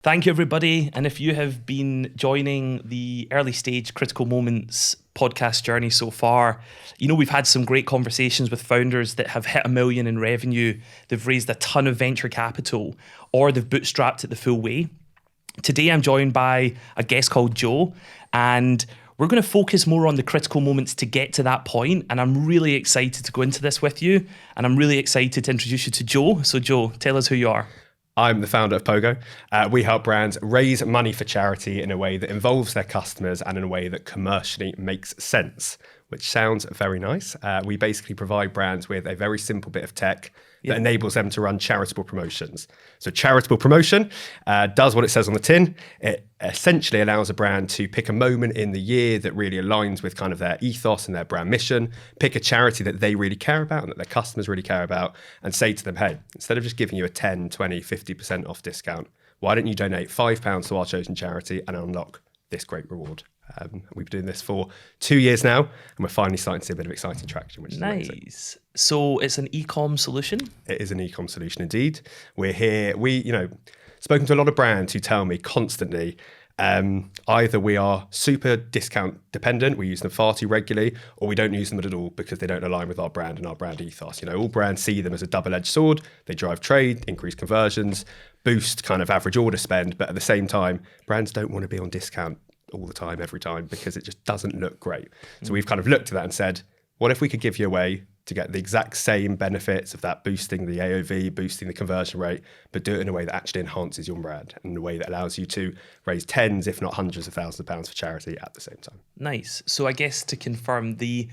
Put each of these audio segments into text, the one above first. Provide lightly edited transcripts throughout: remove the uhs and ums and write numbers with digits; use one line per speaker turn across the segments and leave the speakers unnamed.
Thank you, everybody. And if you have been joining the early stage Critical Moments podcast journey so far, you know we've had some great conversations with founders that have hit $1 million in revenue. They've raised a ton of venture capital, or they've bootstrapped it the full way. Today, I'm joined by a guest called Joe, and we're going to focus more on the critical moments to get to that point. And I'm really excited to go into this with you. And I'm really excited to introduce you to Joe. So Joe, tell us who you are.
I'm the founder of POGO. We help brands raise money for charity in a way that involves their customers and in a way that commercially makes sense, which sounds very nice. We basically provide brands with a very simple bit of tech that enables them to run charitable promotions. So charitable promotion does what it says on the tin. It essentially allows a brand to pick a moment in the year that really aligns with kind of their ethos and their brand mission, pick a charity that they really care about and that their customers really care about, and say to them, hey, instead of just giving you a 10, 20, 50% off discount, why don't you donate £5 to our chosen charity and unlock this great reward? We've been doing this for 2 years now, and we're finally starting to see a bit of exciting traction, which is amazing.
Nice. So it's an e-com solution?
It is an e-com solution indeed. We're here. Spoken to a lot of brands who tell me constantly, either we are super discount dependent, we use them far too regularly, or we don't use them at all because they don't align with our brand and our brand ethos. All brands see them as a double-edged sword. They drive trade, increase conversions, boost kind of average order spend, but at the same time, brands don't want to be on discount all the time, every time, because it just doesn't look great. So we've kind of looked at that and said, what if we could give you a way to get the exact same benefits of that, boosting the AOV, boosting the conversion rate, but do it in a way that actually enhances your brand, and in a way that allows you to raise tens, if not hundreds of thousands of pounds for charity at the same time.
Nice. So I guess to confirm, the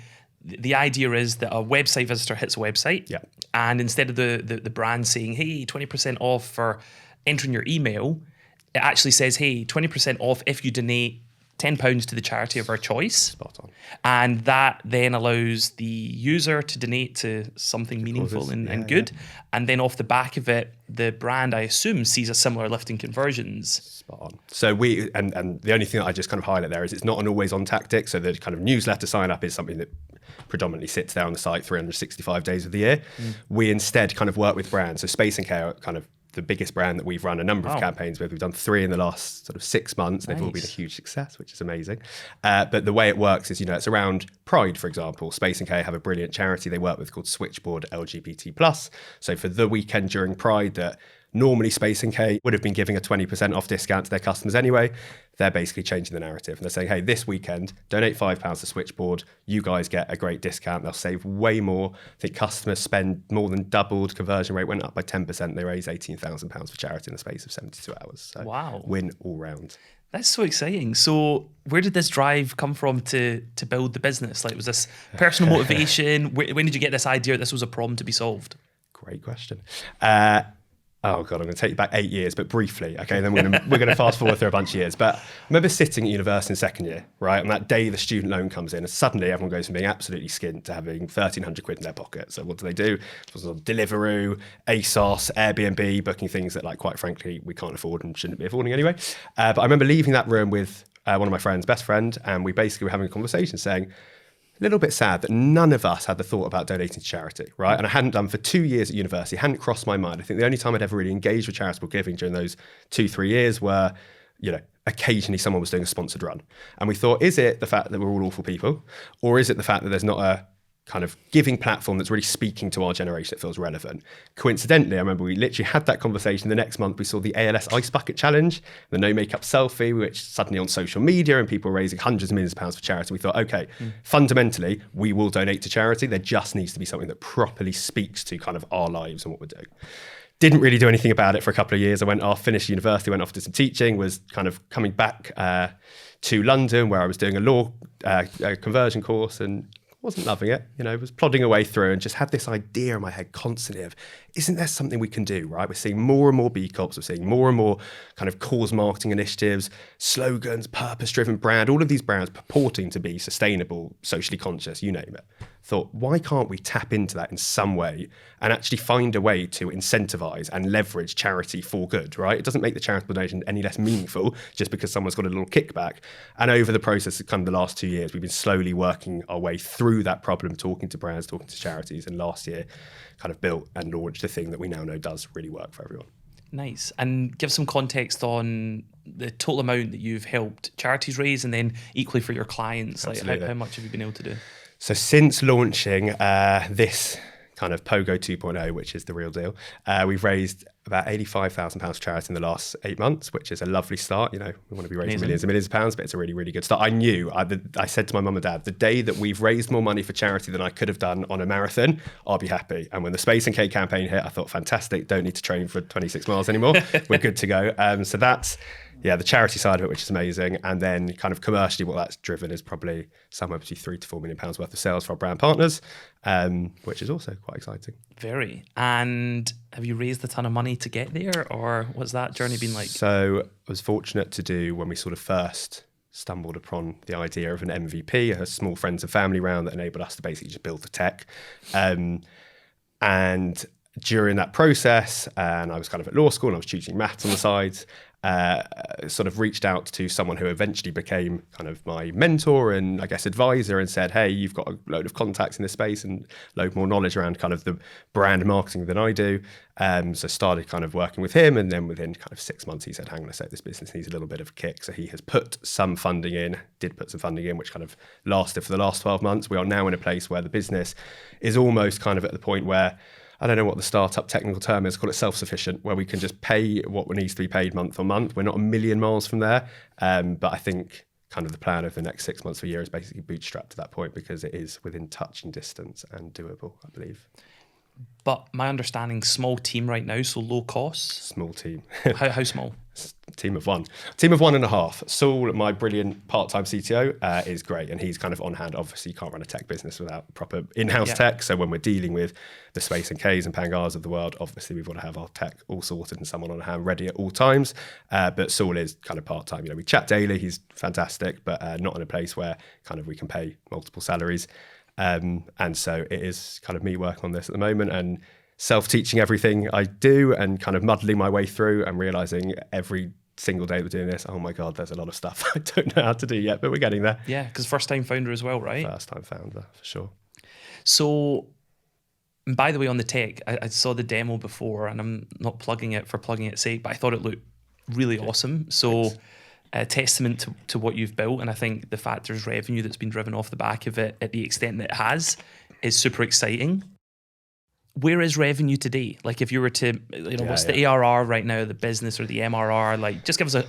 idea is that a website visitor hits a website, and instead of the brand saying, hey, 20% off for entering your email, it actually says, hey, 20% off if you donate £10 to the charity of our choice.
Spot on.
And that then allows the user to donate to something meaningful and good. Yeah. And then off the back of it, the brand, I assume, sees a similar lift in conversions.
Spot on. So and the only thing that I just kind of highlight there is it's not an always on tactic. So the kind of newsletter sign up is something that predominantly sits there on the site 365 days of the year. We instead kind of work with brands. So Space and Care kind of the biggest brand that we've run a number of campaigns with. We've done 3 in the last sort of 6 months. They've all been a huge success, which is amazing. But the way it works is, it's around Pride, for example. Space and K have a brilliant charity they work with called Switchboard LGBT+. So for the weekend during Pride that normally Space and K would have been giving a 20% off discount to their customers anyway, they're basically changing the narrative. And they're saying, hey, this weekend, donate £5 to Switchboard. You guys get a great discount. They'll save way more. I think customers spend more than doubled. Conversion rate went up by 10%. They raised £18,000 for charity in the space of 72 hours. So
wow.
Win all round.
That's so exciting. So where did this drive come from to build the business? Like, was this personal motivation? When did you get this idea that this was a problem to be solved?
Great question. Oh God, I'm going to take you back 8 years, but briefly. Okay, then we're going to fast forward through a bunch of years. But I remember sitting at university in second year, right? And that day the student loan comes in, and suddenly everyone goes from being absolutely skint to having 1,300 quid in their pocket. So what do? It was on Deliveroo, ASOS, Airbnb, booking things that, like, quite frankly, we can't afford and shouldn't be affording anyway. But I remember leaving that room with one of my friends, best friend, and we basically were having a conversation saying, a little bit sad that none of us had the thought about donating to charity, right? And I hadn't done for 2 years at university, hadn't crossed my mind. I think the only time I'd ever really engaged with charitable giving during those 2-3 years were, occasionally someone was doing a sponsored run. And we thought, is it the fact that we're all awful people? Or is it the fact that there's not a kind of giving platform that's really speaking to our generation that feels relevant? Coincidentally, I remember we literally had that conversation. The next month we saw the ALS Ice Bucket Challenge, the no makeup selfie, which suddenly on social media and people raising hundreds of millions of pounds for charity. We thought, okay, fundamentally, we will donate to charity. There just needs to be something that properly speaks to kind of our lives and what we're doing. Didn't really do anything about it for a couple of years. I went off, finished university, went off to some teaching, was kind of coming back to London where I was doing a law conversion course and wasn't loving it, was plodding away through and just had this idea in my head constantly of, isn't there something we can do, right? We're seeing more and more B Corps, we're seeing more and more kind of cause marketing initiatives, slogans, purpose-driven brand, all of these brands purporting to be sustainable, socially conscious, you name it. Thought, why can't we tap into that in some way and actually find a way to incentivize and leverage charity for good, right? It doesn't make the charitable donation any less meaningful just because someone's got a little kickback. And over the process of kind of the last 2 years, we've been slowly working our way through that problem, talking to brands, talking to charities, and last year kind of built and launched a thing that we now know does really work for everyone.
Nice. And give some context on the total amount that you've helped charities raise, and then equally for your clients, like how much have you been able to do?
So since launching this kind of POGO 2.0, which is the real deal, we've raised about £85,000 for charity in the last 8 months, which is a lovely start. You know, we want to be raising millions and millions of pounds, but it's a really, really good start. I said to my mum and dad, the day that we've raised more money for charity than I could have done on a marathon, I'll be happy. And when the Space and Cake campaign hit, I thought, fantastic, don't need to train for 26 miles anymore. We're good to go. So that's, the charity side of it, which is amazing. And then kind of commercially, what that's driven is probably somewhere between £3 to £4 million worth of sales for our brand partners, which is also quite exciting.
Very. And have you raised a ton of money to get there, or what's that journey been like?
So I was fortunate to do, when we sort of first stumbled upon the idea of an MVP, a small friends and family round that enabled us to basically just build the tech. And during that process, and I was kind of at law school and I was teaching maths on the side, sort of reached out to someone who eventually became kind of my mentor and I guess advisor, and said, hey, you've got a load of contacts in this space and a load more knowledge around kind of the brand marketing than I do. So started kind of working with him, and then within kind of 6 months he said, hang on a sec, this business needs a little bit of a kick. So he has put some funding in, which kind of lasted for the last 12 months. We are now in a place where the business is almost kind of at the point where, I don't know what the startup technical term is, call it self-sufficient, where we can just pay what needs to be paid month on month. We're not a million miles from there. But I think kind of the plan of the next 6 months or a year is basically bootstrapped to that point, because it is within touching distance and doable, I believe.
But my understanding, small team right now, so low costs.
Small team.
How small?
Team of 1.5. Saul, my brilliant part-time CTO, is great, and he's kind of on hand. Obviously, you can't run a tech business without proper in-house tech. So when we're dealing with the Space and Ks and Pangars of the world, obviously we've got to have our tech all sorted and someone on hand ready at all times. But Saul is kind of part-time. You know, we chat daily. He's fantastic, but not in a place where kind of we can pay multiple salaries. And so it is kind of me working on this at the moment and self-teaching everything I do and kind of muddling my way through and realizing every single day we're doing this, oh my God, there's a lot of stuff I don't know how to do yet, but we're getting there.
Yeah, because first-time founder as well, right?
First-time founder, for sure.
So, and by the way, on the tech, I saw the demo before, and I'm not plugging it for plugging its sake, but I thought it looked really awesome. So, a testament to what you've built, and I think the fact there's revenue that's been driven off the back of it at the extent that it has is super exciting. Where is revenue today? Like, if you were to, what's the ARR right now, the business, or the MRR? Like, just give us a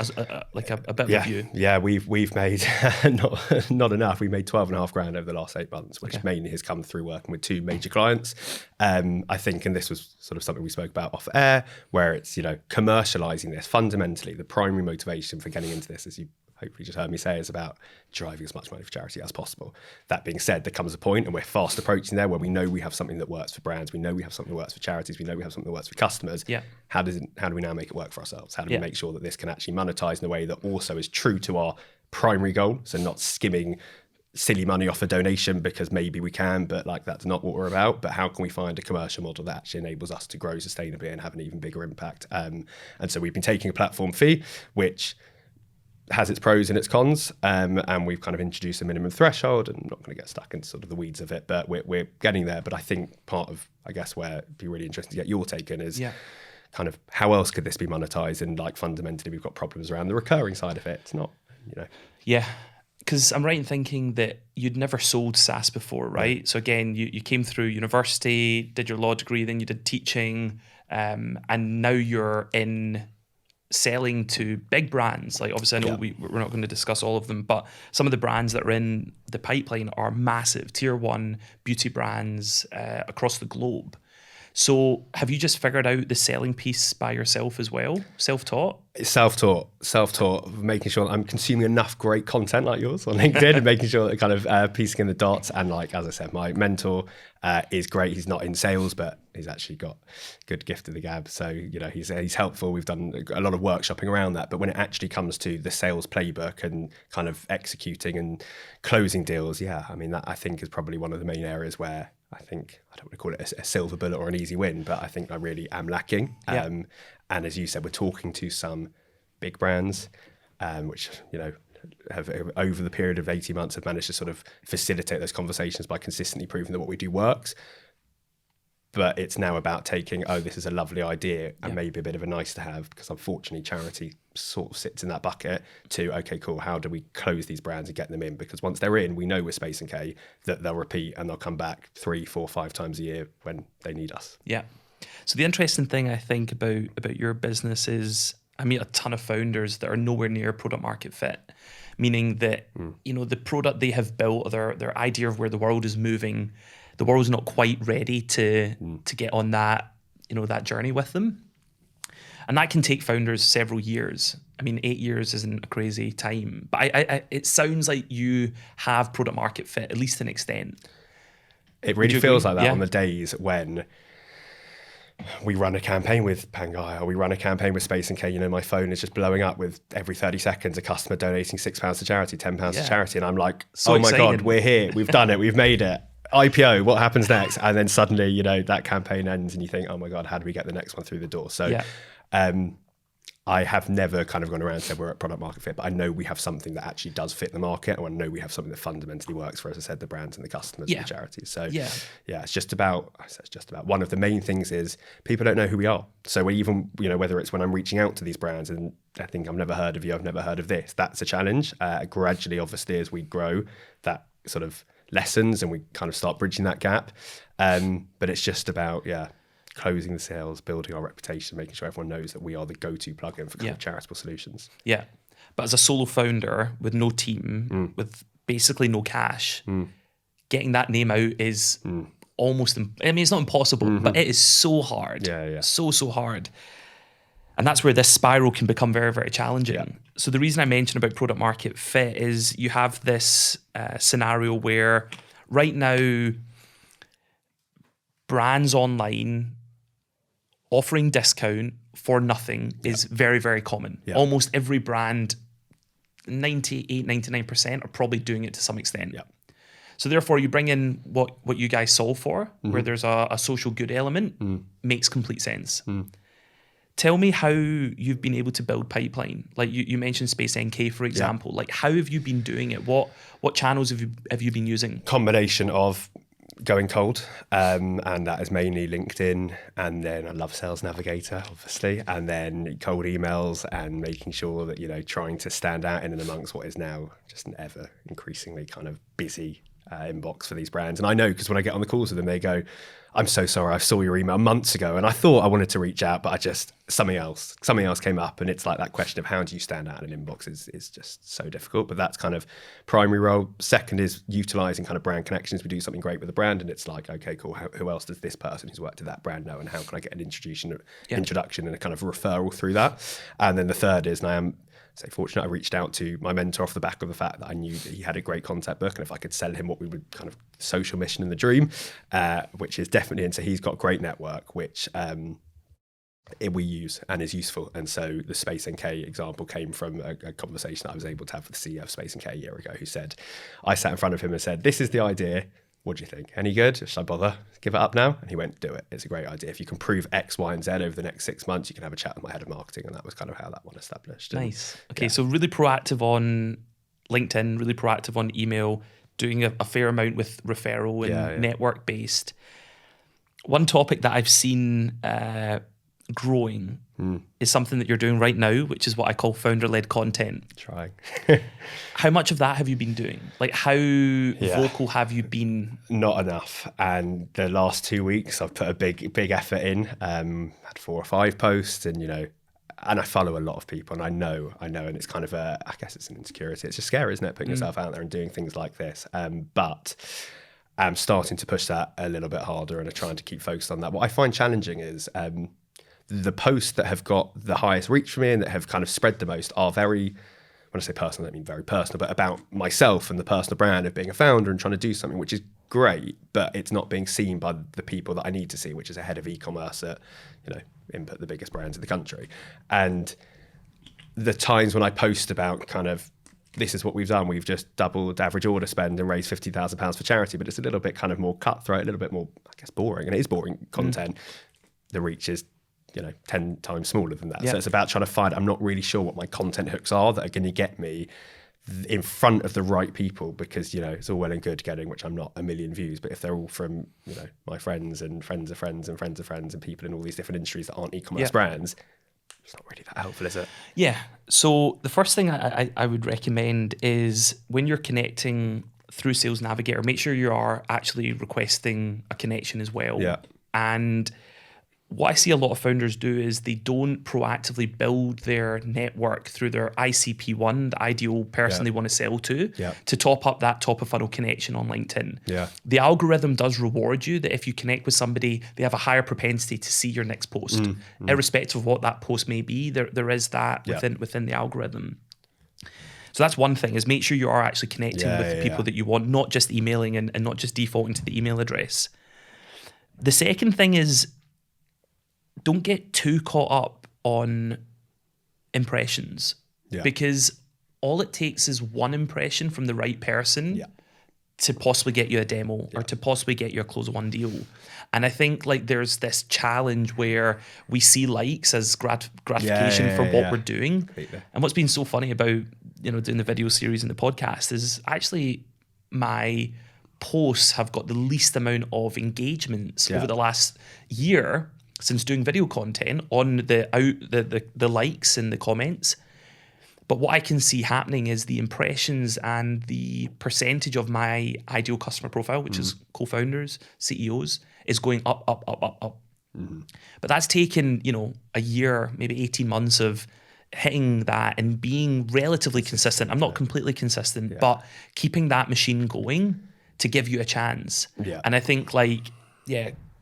bit of a view.
Yeah, we've made not enough. We made 12.5 grand over the last 8 months, which mainly has come through working with 2 major clients. I think, and this was sort of something we spoke about off air, where it's, commercializing this. Fundamentally, the primary motivation for getting into this, as you hopefully just heard me say, is about driving as much money for charity as possible. That being said, there comes a point, and we're fast approaching there, where we know we have something that works for brands, we know we have something that works for charities, we know we have something that works for customers.
Yeah.
How do we now make it work for ourselves? How do we make sure that this can actually monetize in a way that also is true to our primary goal? So not skimming silly money off a donation because maybe we can, but that's not what we're about. But how can we find a commercial model that actually enables us to grow sustainably and have an even bigger impact? And so we've been taking a platform fee, which has its pros and its cons, and we've kind of introduced a minimum threshold, and I'm not going to get stuck into sort of the weeds of it, but we're getting there. But I think part of, I guess, where it'd be really interesting to get your take in is kind of how else could this be monetized? And fundamentally, we've got problems around the recurring side of it. It's not,
Yeah, because I'm right in thinking that you'd never sold SaaS before, right? So again, you came through university, did your law degree, then you did teaching, and now you're in selling to big brands. Like, obviously I know we're not going to discuss all of them, but some of the brands that are in the pipeline are massive, tier 1 beauty brands across the globe. So have you just figured out the selling piece by yourself as well? Self-taught, making sure I'm consuming enough great content like yours on LinkedIn and making sure that kind of piecing in the dots. And as I said, my mentor is great. He's not in sales, but he's actually got good gift of the gab. So, he's helpful. We've done a lot of workshopping around that. But when it actually comes to the sales playbook and kind of executing and closing deals, that I think is probably one of the main areas where I think, I don't want to call it a silver bullet or an easy win, but I think I really am lacking. And as you said, we're talking to some big brands, which, have over the period of 18 months have managed to sort of facilitate those conversations by consistently proving that what we do works.
But it's now about taking, this is a lovely idea and maybe a bit of a nice to have, because unfortunately charity sort of sits in that bucket, to, okay, cool, how do we close these brands and get them in? Because once they're in, we know with Space & K that they'll repeat and they'll come back 3, 4, 5 times a year when they need us.
Yeah. So the interesting thing I think about your business is, I meet a ton of founders that are nowhere near product market fit, meaning that, you know, the product they have built, or their idea of where the world is moving, the world's not quite ready to get on that, you know, that journey with them. And that can take founders several years. I mean, 8 years isn't a crazy time, but it sounds like you have product market fit, at least to an extent.
It really feels like that on the days when we run a campaign with Pangaea, or we run a campaign with Space & K. You know, my phone is just blowing up with every 30 seconds a customer donating £6 to charity, £10 to charity. And I'm like, so oh my God, we're here. We've done it. We've made it. IPO, what happens next? And then suddenly, you know, that campaign ends and you think, oh my God, how do we get the next one through the door? So I have never kind of gone around and said we're at product market fit, but I know we have something that actually does fit the market. And I know we have something that fundamentally works for, as I said, the brands and the customers and the charities. So it's just about, one of the main things is people don't know who we are. So even, you know, whether it's when I'm reaching out to these brands and I think I've never heard of you, I've never heard of this, that's a challenge. Gradually, obviously, as we grow, that sort of lessons and we kind of start bridging that gap. But it's just about, closing the sales, building our reputation, making sure everyone knows that we are the go-to plugin for kind of charitable solutions. Yeah.
But as a solo founder with no team, with basically no cash, getting that name out is almost, I mean, it's not impossible, but it is so hard. So hard. And that's where this spiral can become very, very challenging. Yeah. So the reason I mentioned about product market fit is you have this scenario where right now brands online offering discount for nothing is very, very common. Yeah. Almost every brand, 98, 99% are probably doing it to some extent. Yeah. So therefore you bring in what you guys solve for, where there's a social good element, makes complete sense. Tell me how you've been able to build pipeline. Like you mentioned Space NK, for example. Like how have you been doing it? What channels have you been using?
Combination of going cold, and that is mainly LinkedIn, and then I love Sales Navigator, obviously, and then cold emails and making sure that, you know, trying to stand out in and amongst what is now just an ever increasingly kind of busy inbox for these brands. And I know, because when I get on the calls with them, they go, I'm so sorry, I saw your email months ago and I thought I wanted to reach out, but something else came up. And it's like that question of how do you stand out in an inbox is just so difficult. But that's kind of primary role. Second is utilizing kind of brand connections. We do something great with the brand and it's like, okay, cool. Who else does this person who's worked at that brand know? And how can I get an introduction and a kind of referral through that? And then the third is, and I am fortunate, I reached out to my mentor off the back of the fact that I knew that he had a great content book, and if I could sell him what we would kind of social mission and the dream, which is definitely into, he's got a great network, which we use and is useful. And so the Space NK example came from a conversation that I was able to have with the CEO of Space NK a year ago, who said, I sat in front of him and said, this is the idea. What do you think? Any good? Should I bother? Give it up now? And he went, do it. It's a great idea. If you can prove X, Y, and Z over the next 6 months, you can have a chat with my head of marketing. And that was kind of how that one established.
Nice. Okay, so really proactive on LinkedIn, really proactive on email, doing a fair amount with referral and network-based. One topic that I've seen growing is something that you're doing right now, which is what I call founder-led content.
Trying.
How much of that have you been doing? Like how vocal have you been?
Not enough. And the last 2 weeks I've put a big effort in, had 4 or 5 posts and, you know, and I follow a lot of people and I know, and it's kind of I guess it's an insecurity. It's just scary, isn't it? Putting yourself out there and doing things like this. But I'm starting to push that a little bit harder and I'm trying to keep focused on that. What I find challenging is, the posts that have got the highest reach for me and that have kind of spread the most are very, when I say personal, I don't mean very personal, but about myself and the personal brand of being a founder and trying to do something, which is great, but it's not being seen by the people that I need to see, which is a head of e-commerce at, you know, Input, the biggest brands in the country. And the times when I post about kind of, this is what we've done, we've just doubled average order spend and raised £50,000 for charity, but it's a little bit kind of more cutthroat, a little bit more, I guess, boring, and it is boring content. The reach is, you know, 10 times smaller than that. So it's about trying to find, I'm not really sure what my content hooks are that are going to get me in front of the right people, because, you know, it's all well and good getting, which I'm not, 1 million views, but if they're all from, you know, my friends and friends of friends and friends of friends and people in all these different industries that aren't e-commerce brands, it's not really that helpful, is it?
Yeah. So the first thing I would recommend is when you're connecting through Sales Navigator, make sure you are actually requesting a connection as well.
Yeah.
And what I see a lot of founders do is they don't proactively build their network through their ICP1, the ideal person they want to sell to top up that top of funnel connection on LinkedIn.
Yeah.
The algorithm does reward you that if you connect with somebody, they have a higher propensity to see your next post. Irrespective of what that post may be, there is that within the algorithm. So that's one thing, is make sure you are actually connecting with the people that you want, not just emailing and not just defaulting to the email address. The second thing is, don't get too caught up on impressions, because all it takes is one impression from the right person to possibly get you a demo or to possibly get you a close one deal. And I think like there's this challenge where we see likes as gratification for what we're doing.
Completely.
And what's been so funny about, you know, doing the video series and the podcast is actually my posts have got the least amount of engagements over the last year since doing video content on the likes and the comments. But what I can see happening is the impressions and the percentage of my ideal customer profile, which is co-founders, CEOs, is going up. But that's taken, you know, a year, maybe 18 months of hitting that and being relatively consistent. I'm not completely consistent, but keeping that machine going to give you a chance. And I think like,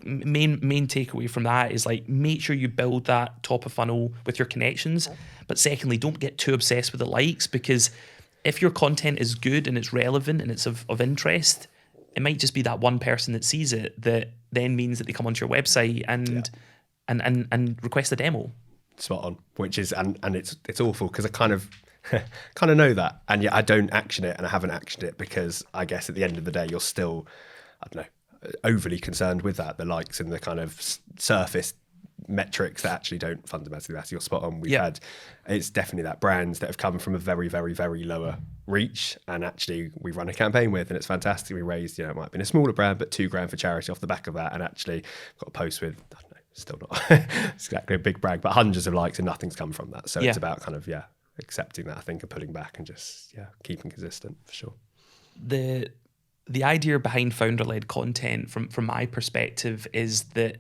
main takeaway from that is like, make sure you build that top of funnel with your connections. But secondly, don't get too obsessed with the likes, because if your content is good and it's relevant and it's of interest, it might just be that one person that sees it that then means that they come onto your website and request a demo.
Spot on. Which is, and it's awful, because I kind of know that, and yet I don't action it, and I haven't actioned it because I guess at the end of the day you're still, I don't know, overly concerned with that, the likes and the kind of surface metrics that actually don't fundamentally matter. You're spot on. We've had, it's definitely that brands that have come from a very, very, very lower reach, and actually we run a campaign with, and it's fantastic. We raised, you know, it might have been a smaller brand, but $2,000 for charity off the back of that, and actually got a post with, I don't know, still not exactly a big brag, but hundreds of likes, and nothing's come from that. So it's about kind of accepting that, I think, and pulling back and just keeping consistent, for sure.
The idea behind founder-led content, from my perspective, is that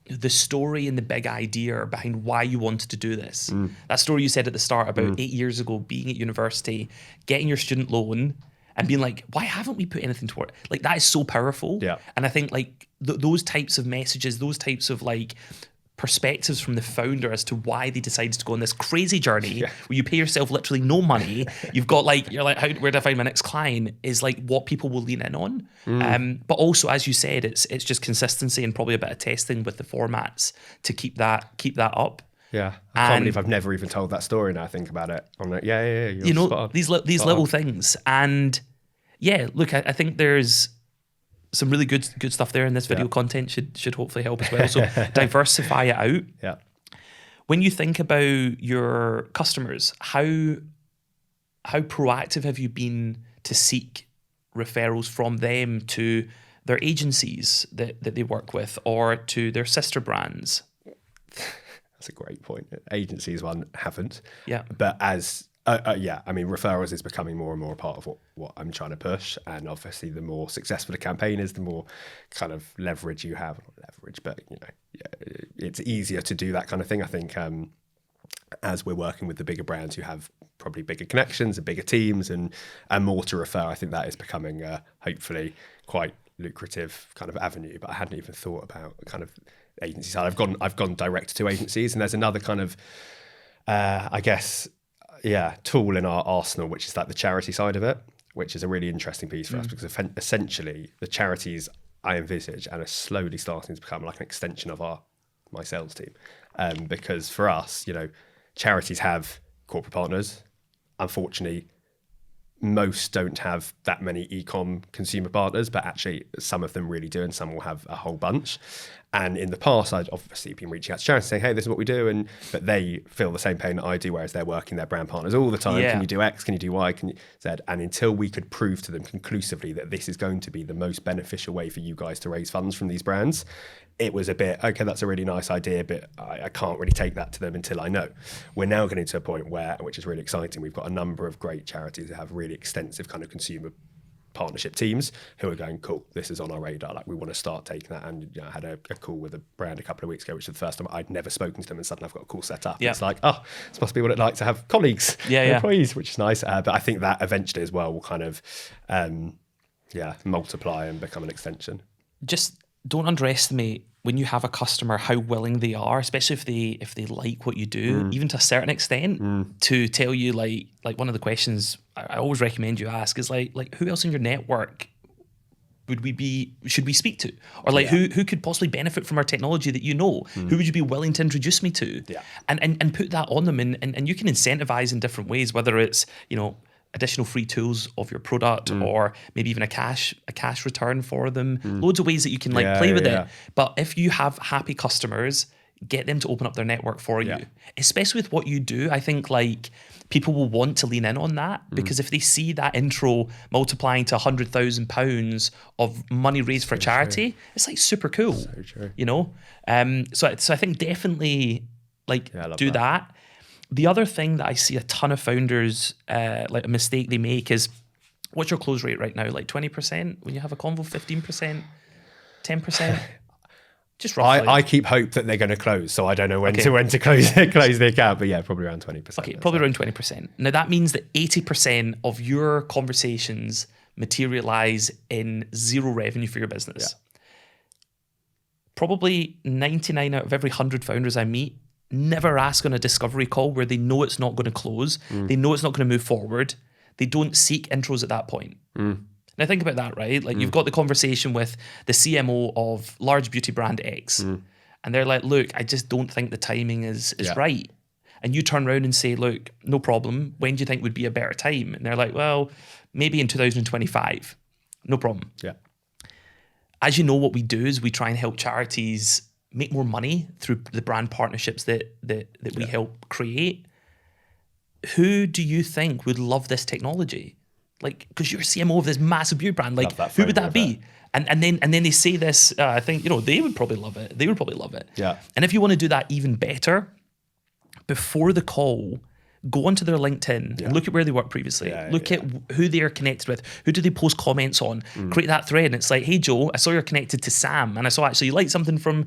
the story and the big idea behind why you wanted to do this. That story you said at the start about 8 years ago, being at university, getting your student loan and being like, why haven't we put anything toward it? Like, that is so powerful. And I think like those types of messages, those types of like perspectives from the founder as to why they decided to go on this crazy journey where you pay yourself literally no money. You've got like, you're like, where do I find my next client, is like what people will lean in on. But also, as you said, it's just consistency and probably a bit of testing with the formats to keep that up.
Yeah, I can't believe I've never even told that story now I think about it. I'm like, you're
you know,
spot on.
these little things. And look, I think there's some really good stuff there, and this video content should hopefully help as well. So diversify it out.
Yeah.
When you think about your customers, how proactive have you been to seek referrals from them to their agencies that they work with, or to their sister brands?
That's a great point. Agencies one haven't.
Yeah.
But as I mean, referrals is becoming more and more a part of what I'm trying to push. And obviously, the more successful a campaign is, the more kind of leverage you have. Not leverage, but, you know, it's easier to do that kind of thing. I think as we're working with the bigger brands who have probably bigger connections and bigger teams and more to refer, I think that is becoming hopefully quite lucrative kind of avenue. But I hadn't even thought about kind of agency side. I've gone direct to agencies, and there's another kind of I guess tool in our arsenal, which is like the charity side of it, which is a really interesting piece for us, because essentially the charities I envisage and are slowly starting to become like an extension of my sales team, because for us, you know, charities have corporate partners. Unfortunately, most don't have that many e-com consumer partners, but actually some of them really do, and some will have a whole bunch. And in the past, I'd obviously been reaching out to charities saying, hey, this is what we do. But they feel the same pain that I do, whereas they're working their brand partners all the time.
Yeah.
Can you do X? Can you do Y? Can you Z? And until we could prove to them conclusively that this is going to be the most beneficial way for you guys to raise funds from these brands, it was a bit, okay, that's a really nice idea, but I can't really take that to them until I know. We're now getting to a point where, which is really exciting, we've got a number of great charities that have really extensive kind of consumer partnership teams who are going, cool, this is on our radar, like we want to start taking that. And I had a call with a brand a couple of weeks ago, which was the first time I'd never spoken to them, and suddenly I've got a call set up. It's like, oh, this must be what it's like to have colleagues, employees, which is nice. But I think that eventually as well will kind of multiply and become an extension.
Just don't underestimate when you have a customer how willing they are, especially if they like what you do, even to a certain extent, to tell you like one of the questions I always recommend you ask is like who else in your network should we speak to, or like who could possibly benefit from our technology that you know? Who would you be willing to introduce me to? And put that on them, and you can incentivize in different ways, whether it's additional free tools of your product, or maybe even a cash return for them. Loads of ways that you can play with it. But if you have happy customers, get them to open up their network for you. Especially with what you do, I think people will want to lean in on that, because if they see that intro multiplying to £100,000 of money raised for a charity, it's super cool.
So true.
So I think definitely do that. The other thing that I see a ton of founders, a mistake they make is, what's your close rate right now? 20% when you have a convo, 15%, 10%? Just roughly.
I keep hope that they're going to close, so I don't know when to close the account, but yeah, probably around 20%.
Okay, probably around 20%. Now that means that 80% of your conversations materialize in zero revenue for your business. Probably 99 out of every 100 founders I meet never ask on a discovery call where they know it's not going to close, they know it's not going to move forward, they don't seek intros at that point. Now think about that, right? You've got the conversation with the CMO of large beauty brand X, and they're like, look, I just don't think the timing is right. And you turn around and say, look, no problem, when do you think would be a better time? And they're like, well, maybe in 2025. No problem. As you know, what we do is we try and help charities make more money through the brand partnerships that we help create. Who do you think would love this technology? Because you're CMO of this massive beauty brand, who would that be? And then they say this, I think, they would probably love it. They would probably love it. And if you want to do that even better, before the call, go onto their LinkedIn and look at where they worked previously. Look at who they are connected with. Who do they post comments on? Create that thread. And it's like, hey, Joe, I saw you're connected to Sam, and I saw actually you liked something from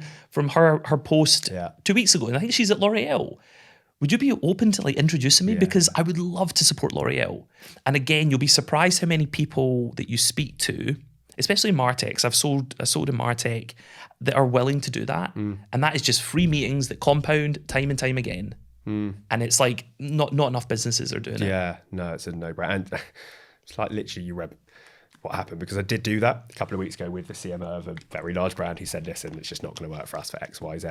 her post 2 weeks ago. And I think she's at L'Oreal. Would you be open to introducing me? Because I would love to support L'Oreal. And again, you'll be surprised how many people that you speak to, especially in MarTech. I've sold in MarTech, that are willing to do that. And that is just free meetings that compound time and time again. And it's not enough businesses are doing it.
Yeah, no, it's a no-brainer. And it's literally you read what happened, because I did do that a couple of weeks ago with the CMO of a very large brand. He said, listen, it's just not going to work for us for X, Y, Z.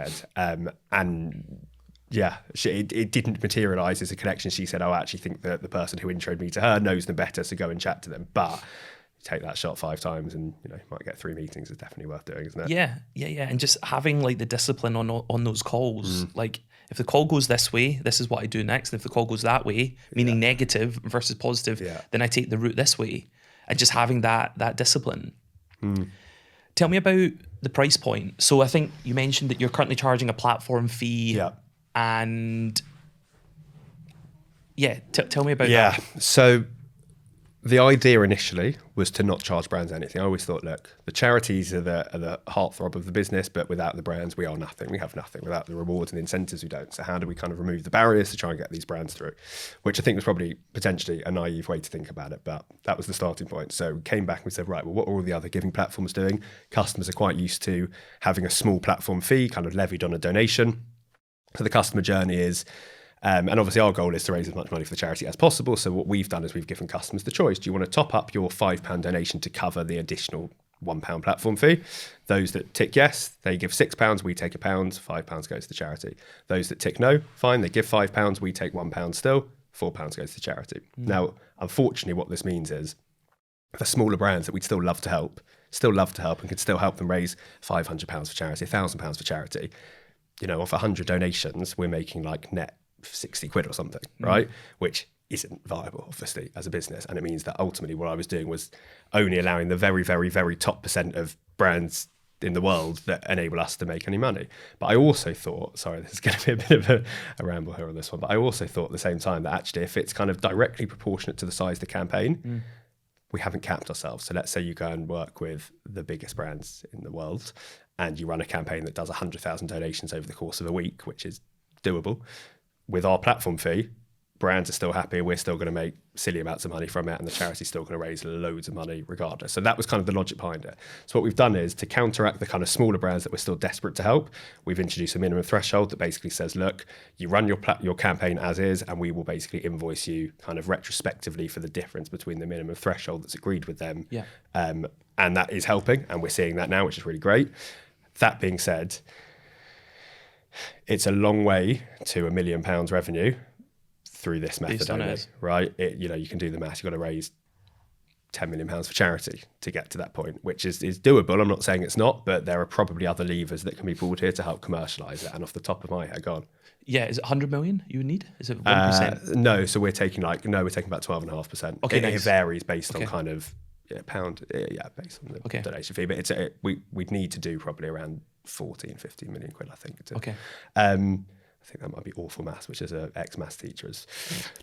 And yeah, it didn't materialise as a connection. She said, I actually think that the person who introed me to her knows them better, so go and chat to them. But take that shot 5 times and you might get 3 meetings. Is definitely worth doing, isn't it?
Yeah. And just having the discipline on those calls. If the call goes this way, this is what I do next. And if the call goes that way, meaning negative versus positive, then I take the route this way. And just having that discipline. Tell me about the price point. So I think you mentioned that you're currently charging a platform fee. And tell me about that.
So the idea initially was to not charge brands anything. I always thought, look, the charities are the heartthrob of the business, but without the brands, we are nothing. We have nothing. Without the rewards and the incentives, we don't. So how do we kind of remove the barriers to try and get these brands through? Which I think was probably potentially a naive way to think about it, but that was the starting point. So we came back and we said, right, well, what are all the other giving platforms doing? Customers are quite used to having a small platform fee kind of levied on a donation. So the customer journey is, and obviously our goal is to raise as much money for the charity as possible. So what we've done is we've given customers the choice. Do you want to top up your £5 donation to cover the additional £1 platform fee? Those that tick yes, they give £6, we take £1, £5 goes to the charity. Those that tick no, fine, they give £5, we take £1 still, £4 goes to charity. Now, unfortunately, what this means is the smaller brands that we'd still love to help and could still help them raise £500 for charity, £1,000 for charity. You know, off 100 donations, we're making like net 60 quid or something, right? Which isn't viable, obviously, as a business. And it means that ultimately what I was doing was only allowing the very, very, very top percent of brands in the world that enable us to make any money. But I also thought, sorry, this is going to be a bit of a ramble here on this one, but I also thought at the same time that actually if it's kind of directly proportionate to the size of the campaign, we haven't capped ourselves. So let's say you go and work with the biggest brands in the world and you run a campaign that does 100,000 donations over the course of a week, which is doable. With our platform fee, brands are still happy, we're still going to make silly amounts of money from it, and the charity's still going to raise loads of money regardless. So that was kind of the logic behind it. So what we've done is to counteract the kind of smaller brands that we're still desperate to help, we've introduced a minimum threshold that basically says, look, you run your campaign as is, and we will basically invoice you kind of retrospectively for the difference between the minimum threshold that's agreed with them.
Yeah.
And that is helping, and we're seeing that now, which is really great. That being said, it's a long way to £1 million revenue through this method only, right? You can do the math. You've got to raise £10 million for charity to get to that point, which is doable. I'm not saying it's not, but there are probably other levers that can be pulled here to help commercialise it. And off the top of my head, go on.
Yeah, is it 100 million you would need? Is it 1%?
No, so we're taking about 12.5%.
Okay,
It varies based on
Okay.
kind of pound, based on the
Okay.
donation fee. But we'd need to do probably around 15 million quid, I think.
Okay.
I think that might be awful maths, which as an ex-maths teacher is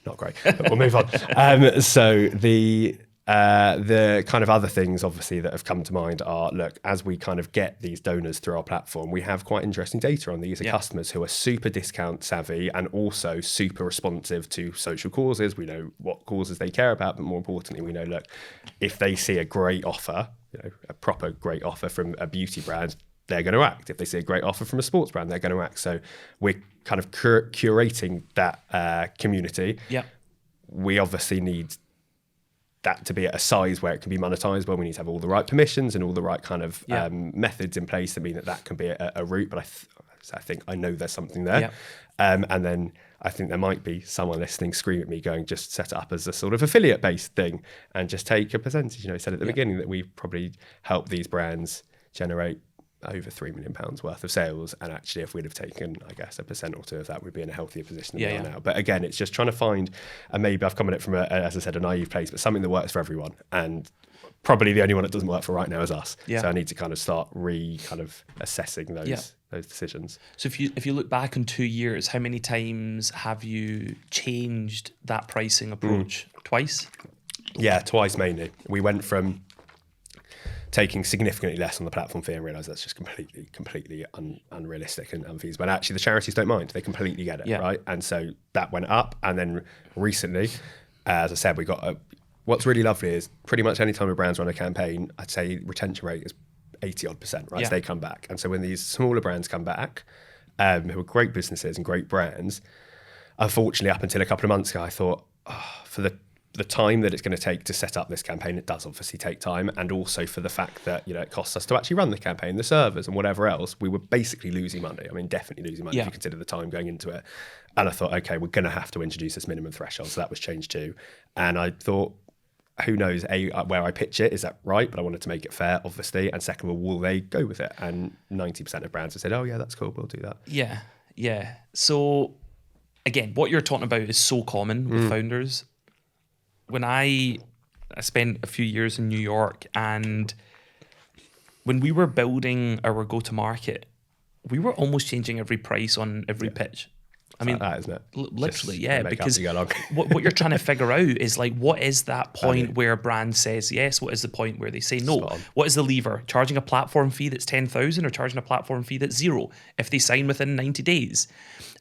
not great, but we'll move on. So the kind of other things obviously that have come to mind are, look, as we kind of get these donors through our platform, we have quite interesting data on these customers who are super discount savvy and also super responsive to social causes. We know what causes they care about, but more importantly, we know, look, if they see a great offer, a proper great offer from a beauty brand, they're going to act. If they see a great offer from a sports brand, they're going to act. So we're kind of curating that community.
Yeah. We
obviously need that to be at a size where it can be monetized, where we need to have all the right permissions and all the right kind of methods in place that mean that can be a route. But I think I know there's something there. Yeah. And then I think there might be someone listening scream at me going, just set it up as a sort of affiliate-based thing and just take a percentage. I said at the beginning that we probably help these brands generate over £3 million worth of sales, and actually if we'd have taken, I guess, 1% or 2% of that, we'd be in a healthier position than we are now. But again, it's just trying to find, and maybe I've come at it from as I said, a naive place, but something that works for everyone, and probably the only one that doesn't work for right now is us. So I need to kind of start assessing those decisions. So
if you look back on 2 years, how many times have you changed that pricing approach? Twice?
Yeah, twice mainly. We went from taking significantly less on the platform fee and realised that's just completely unrealistic and unfeasible. And actually the charities don't mind. They completely get it, right? And so that went up. And then recently, as I said, we got what's really lovely is pretty much any time a brand's run a campaign, I'd say retention rate is 80-odd%, right? Yeah. So they come back. And so when these smaller brands come back, who are great businesses and great brands, unfortunately up until a couple of months ago, I thought, for the time that it's going to take to set up this campaign, it does obviously take time, and also for the fact that it costs us to actually run the campaign, the servers and whatever else, we were basically losing money. I mean, definitely losing money if you consider the time going into it. And I thought, okay, we're going to have to introduce this minimum threshold, so that was changed too. And I thought, who knows, where I pitch it, is that right? But I wanted to make it fair, obviously, and second of all, will they go with it? And 90% of brands have said, oh yeah, that's cool, we'll do that.
Yeah. So again, what you're talking about is so common with founders. When I spent a few years in New York, and when we were building our go-to-market, we were almost changing every price on every pitch. I mean,
that, isn't it?
Literally, because what you're trying to figure out is like, what is that point where a brand says yes? What is the point where they say no? What is the lever? Charging a platform fee that's 10,000 or charging a platform fee that's 0 if they sign within 90 days?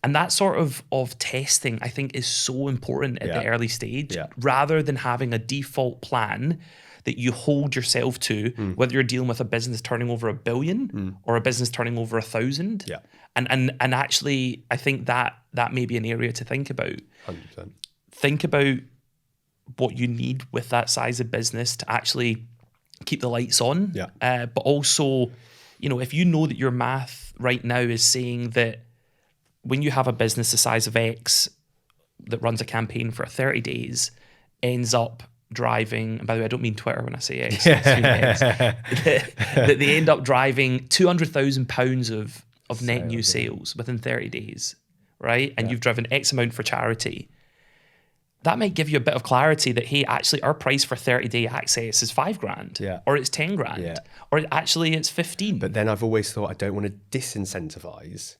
And that sort of testing, I think, is so important at the early stage, rather than having a default plan that you hold yourself to, whether you're dealing with a business turning over $1 billion or a business turning over 1,000.
Yeah.
And actually, I think that may be an area to think about.
100%.
Think about what you need with that size of business to actually keep the lights on.
Yeah.
But also, if you know that your math right now is saying that when you have a business the size of X, that runs a campaign for 30 days ends up driving, and by the way, I don't mean Twitter when I say X, I mean X, that they end up driving £200,000 of net new sales within 30 days, right? And you've driven X amount for charity. That might give you a bit of clarity that, hey, actually our price for 30-day access is $5,000, or it's $10,000, or actually it's 15.
But then I've always thought I don't want to disincentivize.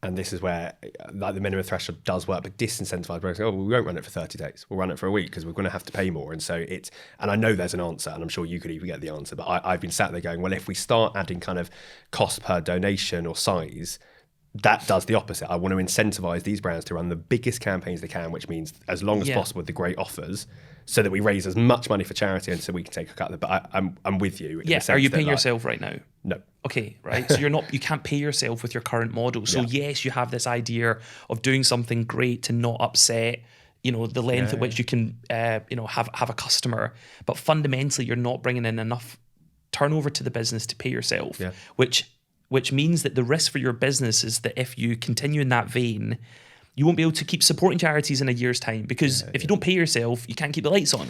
And this is where like the minimum threshold does work, but disincentivize brands. Oh, we won't run it for 30 days. We'll run it for a week because we're going to have to pay more. And so and I know there's an answer, and I'm sure you could even get the answer, but I've been sat there going, well, if we start adding kind of cost per donation or size, that does the opposite. I want to incentivize these brands to run the biggest campaigns they can, which means as long as possible with the great offers, so that we raise as much money for charity and so we can take a cut of it. But I'm with you.
Are you paying yourself right now?
No.
Okay, right. So you can't pay yourself with your current model. So yes, you have this idea of doing something great to not upset, the length at which you can, have a customer. But fundamentally, you're not bringing in enough turnover to the business to pay yourself, which means that the risk for your business is that if you continue in that vein, you won't be able to keep supporting charities in a year's time, because if you don't pay yourself, you can't keep the lights on.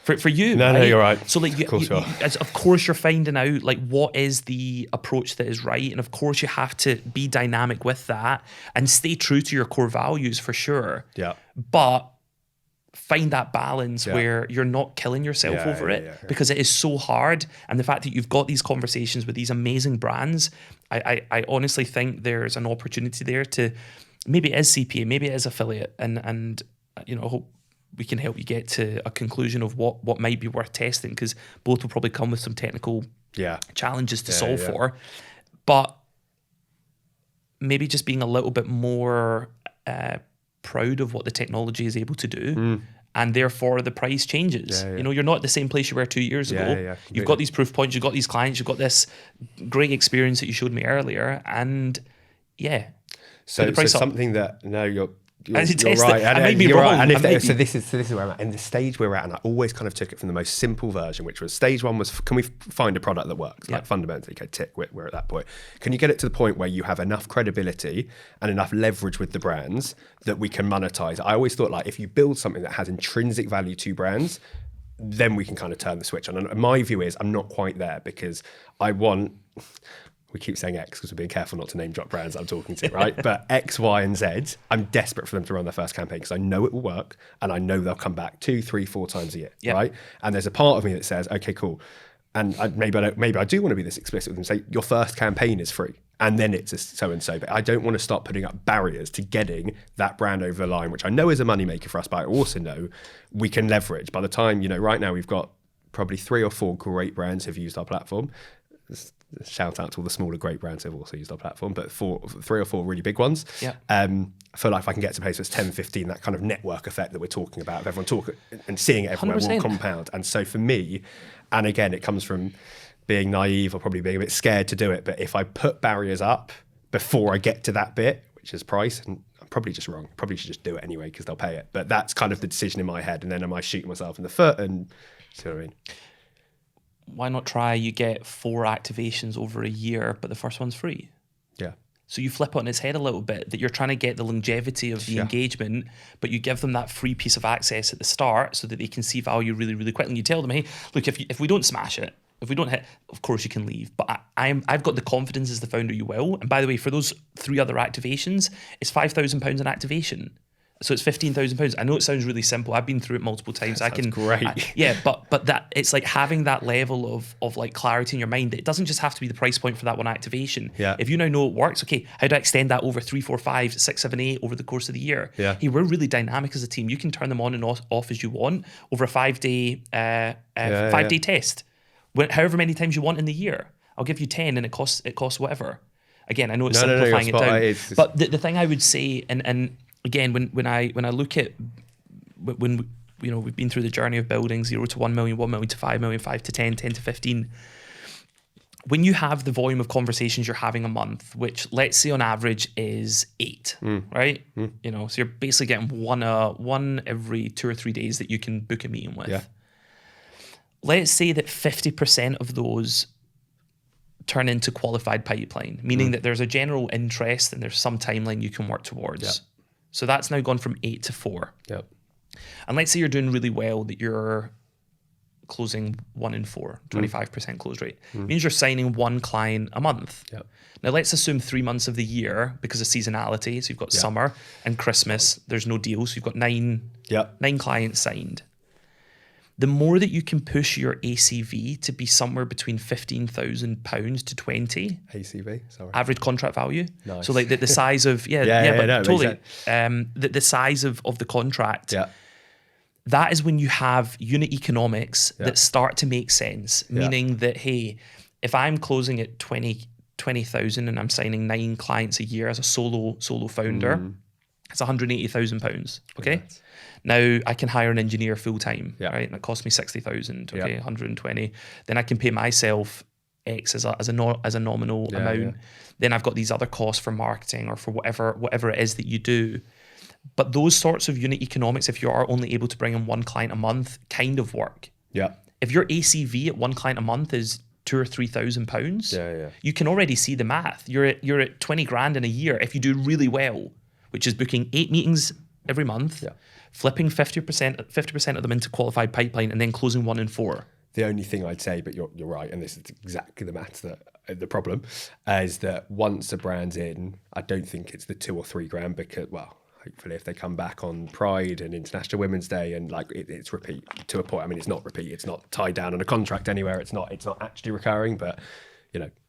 For you,
no, you're right.
So like, of course you're finding out like what is the approach that is right, and of course you have to be dynamic with that and stay true to your core values for sure.
Yeah.
But find that balance where you're not killing yourself over it, because it is so hard. And the fact that you've got these conversations with these amazing brands, I honestly think there's an opportunity there to, maybe it is CPA, maybe it is affiliate, and I hope we can help you get to a conclusion of what might be worth testing, because both will probably come with some technical challenges to solve for. But maybe just being a little bit more proud of what the technology is able to do, and therefore the price changes. You're not at the same place you were 2 years ago. You've got these proof points, you've got these clients, you've got this great experience that you showed me earlier, and
so something that you're right.
I might be wrong.
Right. And so this is where I'm at. In the stage we're at, and I always kind of took it from the most simple version, which was stage one was, can we find a product that works? Like fundamentally, okay, tick, we're at that point. Can you get it to the point where you have enough credibility and enough leverage with the brands that we can monetize? I always thought, like, if you build something that has intrinsic value to brands, then we can kind of turn the switch on. And my view is I'm not quite there, because we keep saying X because we're being careful not to name drop brands I'm talking to, right? But X, Y, and Z, I'm desperate for them to run their first campaign because I know it will work, and I know they'll come back 2, 3, 4 times a year, right? And there's a part of me that says, okay, cool. And maybe I do want to be this explicit with them, say your first campaign is free, and then it's a so-and-so. But I don't want to start putting up barriers to getting that brand over the line, which I know is a moneymaker for us, but I also know we can leverage. By the time, right now we've got probably 3 or 4 great brands who've used our platform. Shout out to all the smaller great brands who've also used our platform, but 3 or 4 really big ones. I feel like if I can get to a place where it's 10, 15, that kind of network effect that we're talking about, of everyone talking and seeing it everywhere 100%. Will compound. And so for me, and again, it comes from being naive or probably being a bit scared to do it, but if I put barriers up before I get to that bit, which is price, and I'm probably just wrong, probably should just do it anyway because they'll pay it. But that's kind of the decision in my head. And then am I shooting myself in the foot? And see what I mean?
Why not try, you get 4 activations over a year, but the first one's free? So you flip it on its head a little bit, that you're trying to get the longevity of the engagement, but you give them that free piece of access at the start so that they can see value really, really quickly. And you tell them, hey, look, if we don't smash it, if we don't hit, of course you can leave. But I've got the confidence as the founder you will. And by the way, for those 3 other activations, it's £5,000 an activation. So it's £15,000. I know it sounds really simple. I've been through it multiple times.
Great.
But that it's like having that level of like clarity in your mind. It doesn't just have to be the price point for that one activation. If you now know it works, okay, how do I extend that over 3, 4, 5, 6, 7, 8 over the course of the year? Hey, we're really dynamic as a team. You can turn them on and off as you want over a 5-day 5-day test. However many times you want in the year. I'll give you 10 and it costs whatever. Again, I know it's simplifying it down. But the thing I would say, and again, when I look at when we've been through the journey of building 0 to 1 million, 1 million to 5 million, 5 to 10, 10 to 15. When you have the volume of conversations you're having a month, which let's say on average is 8, right? So you're basically getting one every 2 or 3 days that you can book a meeting with. Let's say that 50% of those turn into qualified pipeline, meaning that there's a general interest and there's some timeline you can work towards. So that's now gone from 8 to 4.
Yep.
And let's say you're doing really well, that you're closing 1 in 4, 25% close rate. Means you're signing 1 client a month.
Yep.
Now let's assume 3 months of the year, because of seasonality, so you've got summer and Christmas, there's no deal, so you've got 9 clients signed. The more that you can push your ACV to be somewhere between £15,000 to 20,
ACV, sorry.
average contract value.
Nice.
So like the size of totally. The size of the contract.
Yeah.
That is when you have unit economics that start to make sense. Meaning that, hey, if I'm closing at 20,000 and I'm signing 9 clients a year as a solo founder, it's £180,000. Okay. Nice. Now I can hire an engineer full time, right? And it costs me 60,000. Okay, 120. Then I can pay myself X as a nominal amount. Yeah. Then I've got these other costs for marketing or for whatever it is that you do. But those sorts of unit economics, if you are only able to bring in 1 client a month, kind of work. Yeah. If your ACV at 1 client a month is £2,000 or £3,000, you can already see the math. You're at 20 grand in a year if you do really well, which is booking 8 meetings every month, flipping 50% of them into qualified pipeline, and then closing 1 in 4.
The only thing I'd say, but you're right, and this is exactly the maths that the problem is that once a brand's in, I don't think it's the 2 or 3 grand, because hopefully if they come back on Pride and International Women's Day and it's repeat to a point. I mean, it's not repeat, it's not tied down on a contract anywhere, it's not actually recurring, but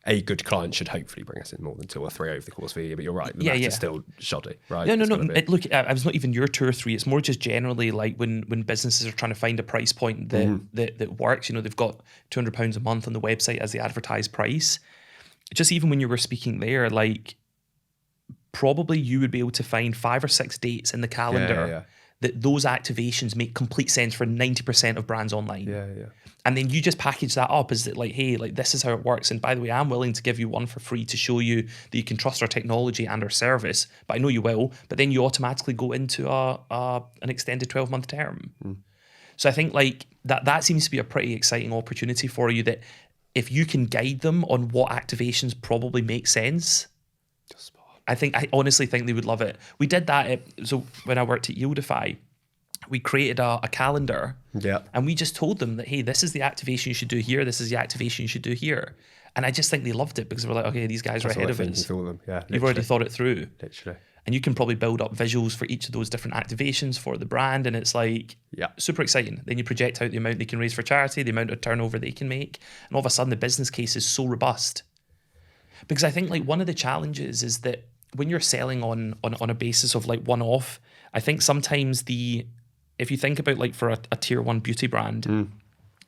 a good client should hopefully bring us in more than 2 or 3 over the course of a year. But you're right, the math is still shoddy, right?
No. Look, I was not even your 2 or 3. It's more just generally like when businesses are trying to find a price point that works. They've got £200 a month on the website as the advertised price. Just even when you were speaking there, like probably you would be able to find 5 or 6 dates in the calendar that those activations make complete sense for 90% of brands online. And then you just package that up as that, like, hey, like this is how it works. And by the way, I'm willing to give you one for free to show you that you can trust our technology and our service. But I know you will. But then you automatically go into an extended 12-month term. So I think like that seems to be a pretty exciting opportunity for you, that if you can guide them on what activations probably make sense, I honestly think they would love it. We did that. So when I worked at Yieldify, we created a calendar, and we just told them that, hey, this is the activation you should do here. This is the activation you should do here. And I just think they loved it, because we're like, okay, these guys are ahead of us. You've already thought it through. Literally. And you can probably build up visuals for each of those different activations for the brand. And it's like super exciting. Then you project out the amount they can raise for charity, the amount of turnover they can make. And all of a sudden the business case is so robust. Because I think like one of the challenges is that when you're selling on a basis of like one-off, I think sometimes if you think about like for a tier 1 beauty brand,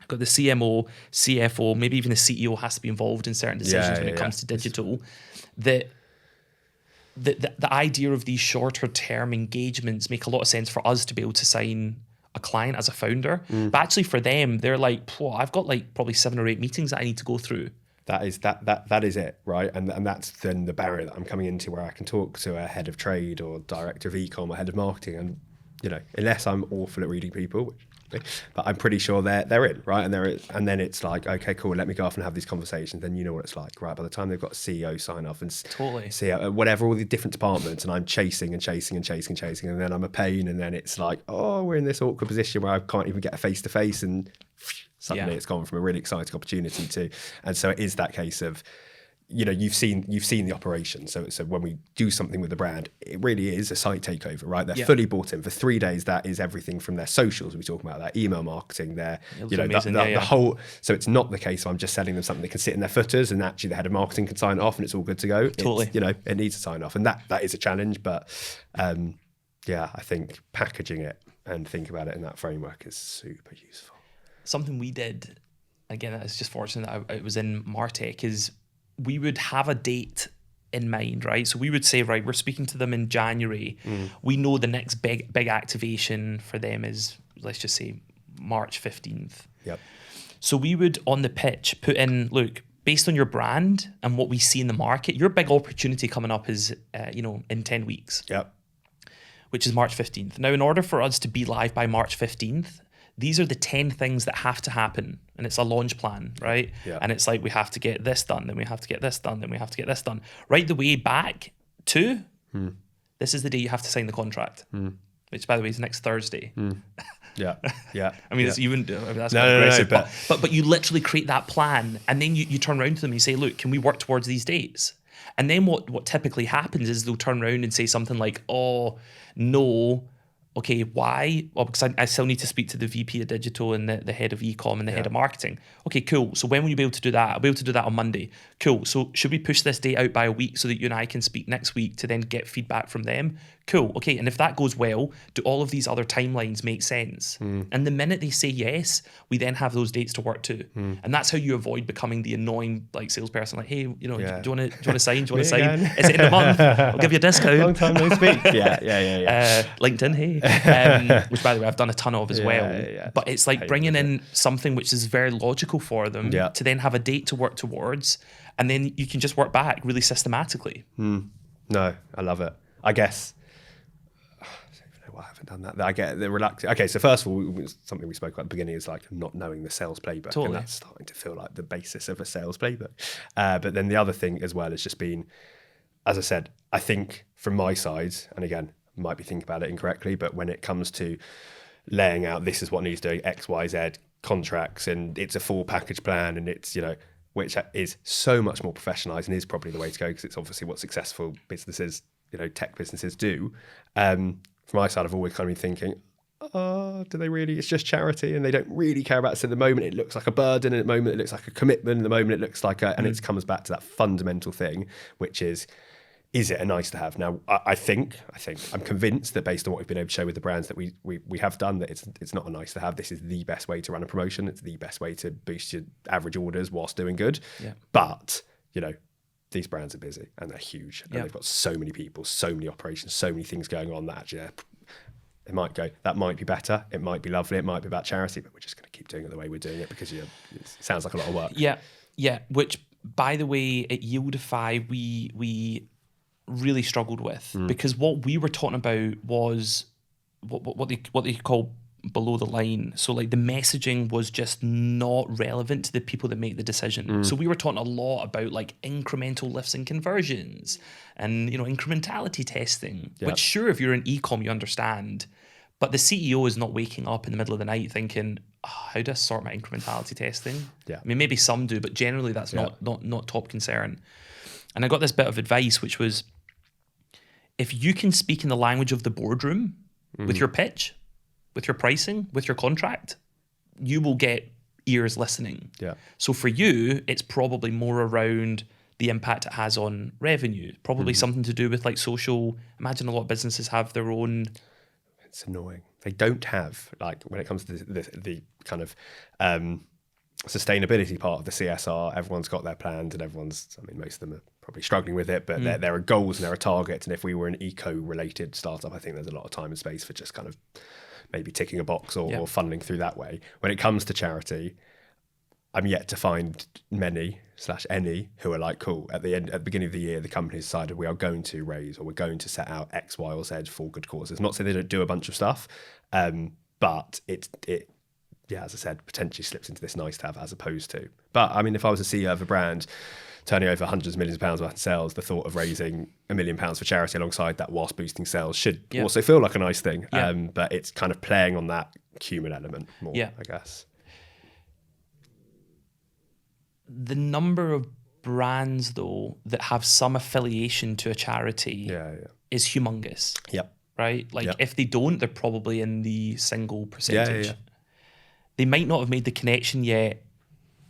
I've got the CMO, CFO, maybe even the CEO has to be involved in certain decisions when it comes to digital. The idea of these shorter term engagements make a lot of sense for us to be able to sign a client as a founder. But actually for them, they're like, I've got like probably 7 or 8 meetings that I need to go through.
That is it, right? And that's then the barrier that I'm coming into, where I can talk to a head of trade or director of e-com or head of marketing, and unless I'm awful at reading people, but I'm pretty sure they're in, right? And then it's like, okay, cool, let me go off and have these conversations. Then you know what it's like, right? By the time they've got a CEO sign off and CEO, whatever, all the different departments, and I'm chasing, and then I'm a pain, and then it's like, oh, we're in this awkward position where I can't even get a face to face, and suddenly it's gone from a really exciting opportunity to, and so it is that case of, you've seen the operation. So when we do something with the brand, it really is a site takeover, right? They're fully bought in for 3 days. That is everything from their socials. We talk about that email marketing, their, the whole. So it's not the case of I'm just selling them something that can sit in their footers, and actually the head of marketing can sign it off, and it's all good to go.
Totally.
It needs to sign off, and that is a challenge. But I think packaging it and think about it in that framework is super useful.
Something we did, again, it's just fortunate that it was in Martech, is we would have a date in mind, right? So we would say, right, we're speaking to them in January. We know the next big activation for them is, let's just say, March 15th. Yep. So we would, on the pitch, put in, look, based on your brand and what we see in the market, your big opportunity coming up is, in 10 weeks. Yep. Which is March 15th. Now, in order for us to be live by March 15th, these are the 10 things that have to happen. And it's a launch plan, right? Yeah. And it's like, we have to get this done, then we have to get this done, then we have to get this done. Right the way back to this is the day you have to sign the contract, which, by the way, is next Thursday.
Yeah.
I mean, you wouldn't do it. I mean, that's
No,
quite
no,
aggressive.
no,
But you literally create that plan, and then you turn around to them and you say, look, can we work towards these dates? And then what typically happens is they'll turn around and say something like, oh, no. Okay, why? Well, because I still need to speak to the VP of digital and the head of e-com and the head of marketing. Okay, cool. So when will you be able to do that? I'll be able to do that on Monday. Cool. So should we push this date out by a week so that you and I can speak next week to then get feedback from them? Cool. Okay, and if that goes well, do all of these other timelines make sense? And the minute they say yes, we then have those dates to work to. And that's how you avoid becoming the annoying like salesperson. Like, hey, do you want to sign? Do you want to sign? It's the end of the month. I'll give you a discount.
Long time no speak. Yeah.
LinkedIn, hey. Which, by the way, I've done a ton of as well.
Yeah.
But it's like bringing in something which is very logical for them to then have a date to work towards, and then you can just work back really systematically.
No, I love it. I guess I don't even know why I haven't done that. I get the relaxing. Okay, so first of all, something we spoke about at the beginning is like not knowing the sales playbook,
Totally.
and that's starting to feel like the basis of a sales playbook. But then the other thing as well has just been, as I said, I think from my side, and again, might be thinking about it incorrectly, but when it comes to laying out this is what needs doing, X, Y, Z contracts, and it's a full package plan, and it's, which is so much more professionalized and is probably the way to go because it's obviously what successful businesses, tech businesses do. From my side, I've always kind of been thinking, do they really? It's just charity, and they don't really care about it. So at the moment, it looks like a burden. At the moment, it looks like a commitment. At the moment, it looks like and it comes back to that fundamental thing, which is it a nice to have? Now, I think I'm convinced that based on what we've been able to show with the brands that we have done, that it's not a nice to have. This is the best way to run a promotion. It's the best way to boost your average orders whilst doing good. Yeah. But, these brands are busy and they're huge. And they've got so many people, so many operations, so many things going on that actually they might go, that might be better. It might be lovely. It might be about charity, but we're just going to keep doing it the way we're doing it because it sounds like a lot of work.
Yeah. Which, by the way, at Yieldify, we really struggled with because what we were talking about was what they call below the line. So like the messaging was just not relevant to the people that make the decision. So we were talking a lot about like incremental lifts and conversions and incrementality testing, which sure, if you're in e-com you understand, but the CEO is not waking up in the middle of the night thinking, how do I sort my incrementality testing? I mean, maybe some do, but generally that's not top concern. And I got this bit of advice, which was, if you can speak in the language of the boardroom with your pitch, with your pricing, with your contract, you will get ears listening. So for you, it's probably more around the impact it has on revenue, probably something to do with like social. Imagine a lot of businesses have their own.
It's annoying. They don't have, like, when it comes to the kind of sustainability part of the CSR, everyone's got their plans and most of them are probably struggling with it, but there are goals and there are targets. And if we were an eco-related startup, I think there's a lot of time and space for just kind of maybe ticking a box or funneling through that way. When it comes to charity, I'm yet to find many/any who are like, cool, at the beginning of the year, the company decided we are going to raise or we're going to set out X, Y, or Z for good causes. Not to say they don't do a bunch of stuff, but it as I said, potentially slips into this nice to have as opposed to. But I mean, if I was a CEO of a brand turning over hundreds of millions of pounds worth of sales, the thought of raising £1 million for charity alongside that whilst boosting sales should also feel like a nice thing. But it's kind of playing on that human element more, I guess.
The number of brands, though, that have some affiliation to a charity is humongous. Right? Like, if they don't, they're probably in the single percentage. They might not have made the connection yet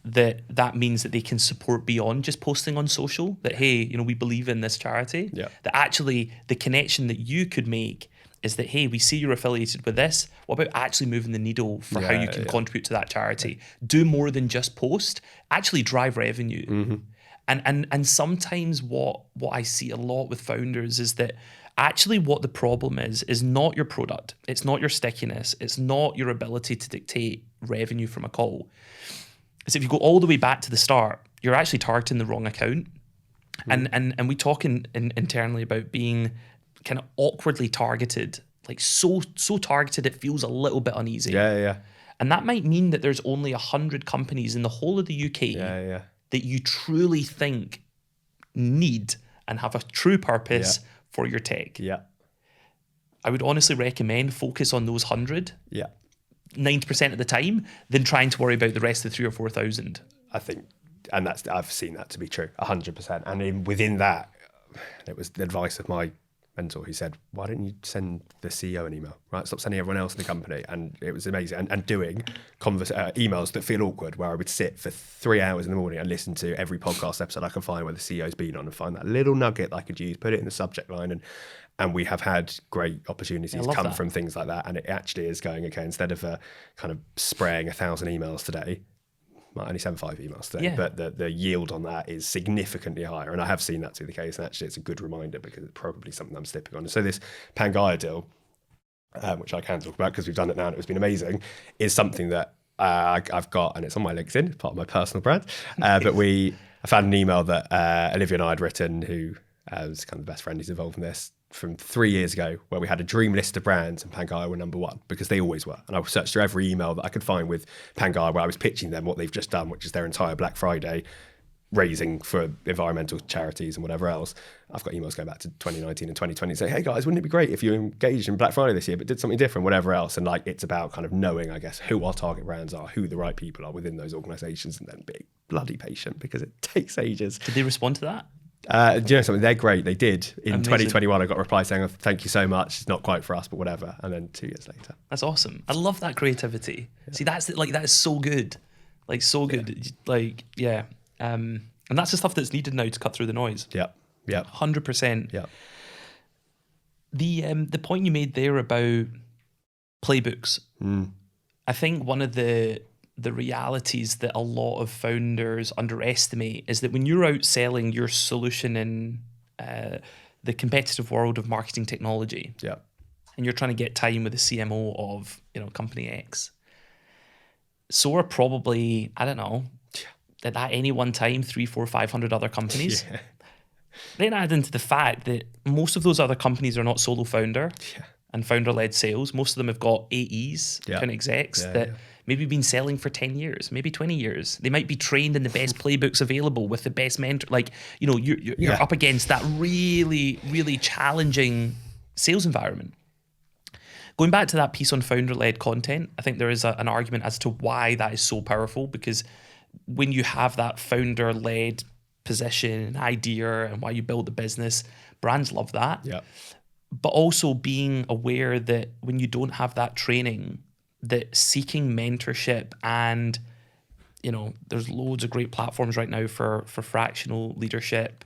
that means that they can support beyond just posting on social, that, hey, we believe in this charity. That actually the connection that you could make is that, hey, we see you're affiliated with this. What about actually moving the needle for how you can contribute to that charity? Do more than just post. Actually drive revenue. And sometimes what I see a lot with founders is that actually what the problem is not your product. It's not your stickiness. It's not your ability to dictate revenue from a call. So if you go all the way back to the start, you're actually targeting the wrong account. And we talk internally about being kind of awkwardly targeted, like so targeted it feels a little bit uneasy. And that might mean that there's only 100 companies in the whole of the UK that you truly think need and have a true purpose for your tech. I would honestly recommend focus on those 100,
Yeah.
90% of the time, than trying to worry about the rest of the 3,000 or 4,000.
I think, and I've seen that to be true, 100%. And within that, it was the advice of my mentor who said, why don't you send the CEO an email, right? Stop sending everyone else in the company. And it was amazing. And doing emails that feel awkward, where I would sit for 3 hours in the morning and listen to every podcast episode I can find where the CEO's been on, and find that little nugget that I could use, put it in the subject line. And we have had great opportunities come from things like that. And it actually is going, okay, instead of kind of spraying 1,000 emails today, might only send 5 emails today, but the yield on that is significantly higher. And I have seen that to be the case. And actually, it's a good reminder, because it's probably something I'm slipping on. And so this Pangaea deal, which I can talk about because we've done it now and it's been amazing, is something that I've got, and it's on my LinkedIn, it's part of my personal brand. But I found an email that Olivia and I had written, who was kind of the best friend who's involved in this, from 3 years ago, where we had a dream list of brands and Pangaea were number one, because they always were. And I searched through every email that I could find with Pangaea, where I was pitching them what they've just done, which is their entire Black Friday raising for environmental charities and whatever else. I've got emails going back to 2019 and 2020 saying, hey guys, wouldn't it be great if you engaged in Black Friday this year, but did something different, whatever else. And like, it's about kind of knowing, I guess, who our target brands are, who the right people are within those organizations, and then being bloody patient, because it takes ages.
Did they respond to that?
Do you know something? They're great. They did. In 2021, I got a reply saying, oh, thank you so much. It's not quite for us, but whatever. And then 2 years later.
That's awesome. I love that creativity. Yeah. See, that is so good. Like, so good. Yeah. And that's the stuff that's needed now to cut through the noise.
Yeah.
100%.
Yeah.
The point you made there about playbooks, I think one of the realities that a lot of founders underestimate is that when you're out selling your solution in the competitive world of marketing technology, and you're trying to get time with the CMO of company X, so are probably, I don't know, at any one time 300, 400, 500 other companies. Yeah. Then add into the fact that most of those other companies are not solo founder and founder-led sales. Most of them have got AEs, kind of execs that maybe been selling for 10 years, maybe 20 years. They might be trained in the best playbooks available with the best mentor. Like, you're up against that really, really challenging sales environment. Going back to that piece on founder-led content, I think there is an argument as to why that is so powerful, because when you have that founder-led position and idea and why you build the business, brands love that. Yeah. But also being aware that when you don't have that training, that seeking mentorship, and there's loads of great platforms right now for fractional leadership,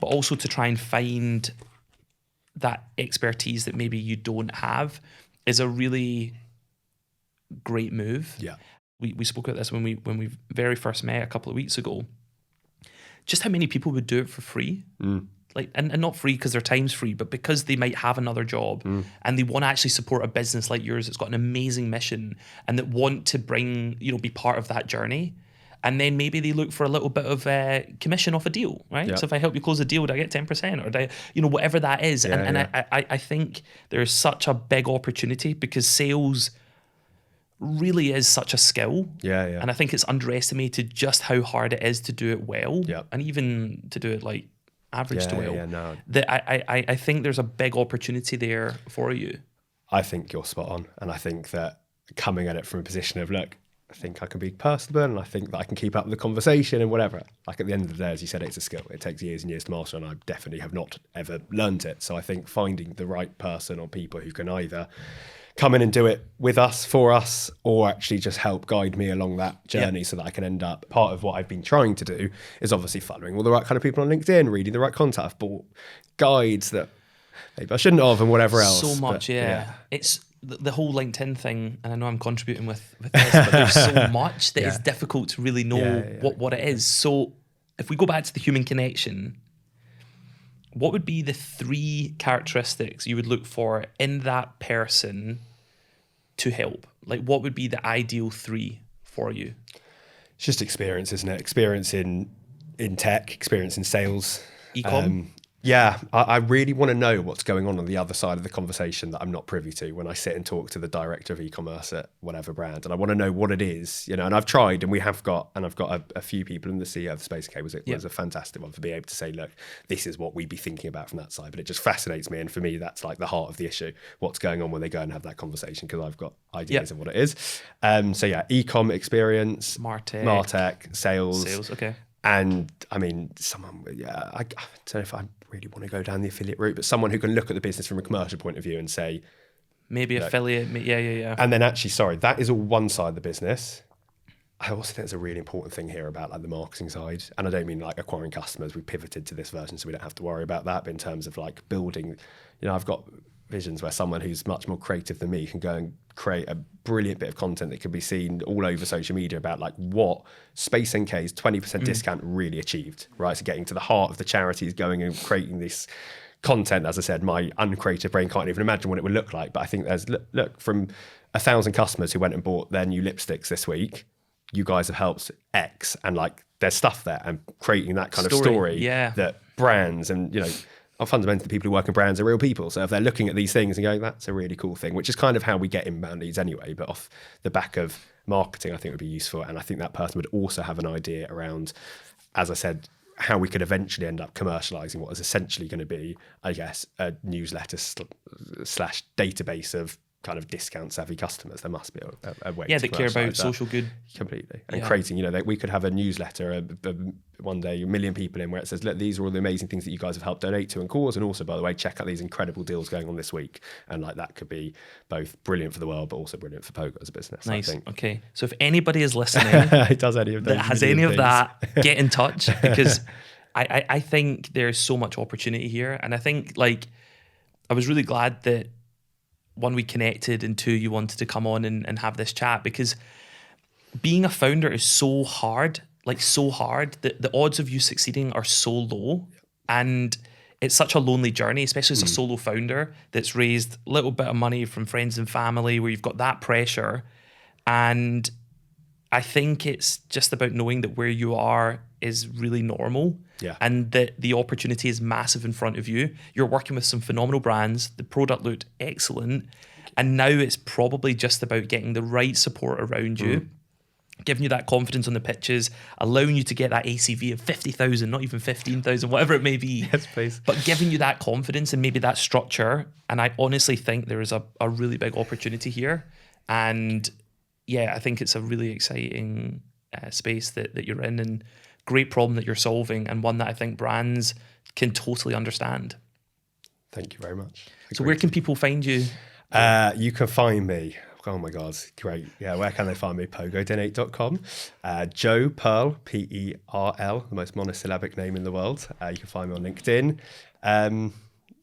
but also to try and find that expertise that maybe you don't have is a really great move. Yeah. We spoke about this when we very first met a couple of weeks ago. Just how many people would do it for free. Like, and not free because their time's free, but because they might have another job and they want to actually support a business like yours that's got an amazing mission and that want to bring, be part of that journey. And then maybe they look for a little bit of commission off a deal, right? Yep. So if I help you close a deal, do I get 10%, or do I, whatever that is? I think there's such a big opportunity, because sales really is such a skill. And I think it's underestimated just how hard it is to do it well, and even to do it like average to well. That I think there's a big opportunity there for you.
I think you're spot on, and I think that coming at it from a position of, look, I think I can be personable, and I think that I can keep up with the conversation and whatever. Like, at the end of the day, as you said, it's a skill. It takes years and years to master, and I definitely have not ever learned it. So I think finding the right person or people who can either come in and do it with us, for us, or actually just help guide me along that journey so that I can end up. Part of what I've been trying to do is obviously following all the right kind of people on LinkedIn, reading the right content. I've bought guides that maybe I shouldn't have, and whatever else.
So much, It's the whole LinkedIn thing, and I know I'm contributing with this, but there's so much that it's difficult to really know what it is. So if we go back to the human connection, what would be the 3 characteristics you would look for in that person to help? Like, what would be the ideal 3 for you?
It's just experience, isn't it? Experience in tech, experience in sales.
E-com?
Yeah, I really want to know what's going on the other side of the conversation that I'm not privy to when I sit and talk to the director of e-commerce at whatever brand, and I want to know what it is, and I've tried, and I've got a few people in the CEO of Space K was a fantastic one for being able to say, look, this is what we'd be thinking about from that side, but it just fascinates me, and for me that's like the heart of the issue, what's going on when they go and have that conversation, because I've got ideas of what it is. So yeah, e-com experience, Martech, sales,
okay.
And I mean, I don't know if I really want to go down the affiliate route, but someone who can look at the business from a commercial point of view and say,
maybe affiliate, yeah.
And then actually, that is all one side of the business. I also think there's a really important thing here about like the marketing side, and I don't mean like acquiring customers. We pivoted to this version, so we don't have to worry about that. But in terms of like building, I've got visions where someone who's much more creative than me can go and create a brilliant bit of content that can be seen all over social media about like what Space NK's 20% discount really achieved, right? So getting to the heart of the charities, going and creating this content. As I said, my uncreative brain can't even imagine what it would look like. But I think there's, look, from 1,000 customers who went and bought their new lipsticks this week, you guys have helped X, and like there's stuff there, and creating that kind of story that brands and, fundamentally people who work in brands are real people. So if they're looking at these things and going, that's a really cool thing, which is kind of how we get inbound leads anyway, but off the back of marketing, I think would be useful. And I think that person would also have an idea around, as I said, how we could eventually end up commercializing what is essentially going to be, I guess, a newsletter slash database of kind of discount savvy customers. There must be a way to
that care about social good.
Completely. And creating, that we could have a newsletter one day, 1 million people in, where it says, look, these are all the amazing things that you guys have helped donate to and cause, and also, by the way, check out these incredible deals going on this week. And like that could be both brilliant for the world, but also brilliant for POGO as a business.
Nice.
I think.
Okay. So if anybody is listening
does any of
that has any of that, get in touch, because I think there's so much opportunity here. And I think like I was really glad that one, we connected, and two, you wanted to come on and have this chat, because being a founder is so hard, that the odds of you succeeding are so low. And it's such a lonely journey, especially as a solo founder that's raised a little bit of money from friends and family, where you've got that pressure. And I think it's just about knowing that where you are is really normal.
Yeah.
And that the opportunity is massive in front of you. You're working with some phenomenal brands. The product looked excellent. And now it's probably just about getting the right support around you, giving you that confidence on the pitches, allowing you to get that ACV of 50,000, not even 15,000, whatever it may be.
Yes, please.
But giving you that confidence and maybe that structure. And I honestly think there is a really big opportunity here. And yeah, I think it's a really exciting space that you're in, and great problem that you're solving, and one that I think brands can totally understand.
Thank you very much.
So where can people find you?
You can find me. Oh my God, great. Yeah, where can they find me? POGOdonate.com. Joe Perl, Perl, the most monosyllabic name in the world. You can find me on LinkedIn.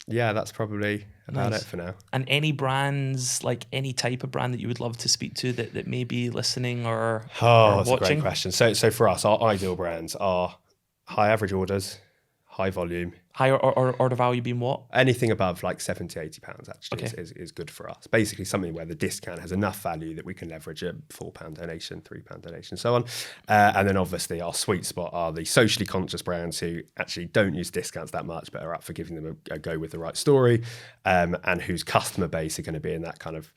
That's probably about it for now.
And any brands, like any type of brand that you would love to speak to that may be listening or
that's
watching?
a great question. So for us, our ideal brands are high average orders, high volume.
High order value being what?
Anything above like £70-80 actually
Okay.
is good for us. Basically something where the discount has enough value that we can leverage a £4 donation, £3 donation, so on. And then obviously our sweet spot are the socially conscious brands who actually don't use discounts that much, but are up for giving them a go with the right story, and whose customer base are going to be in that kind of,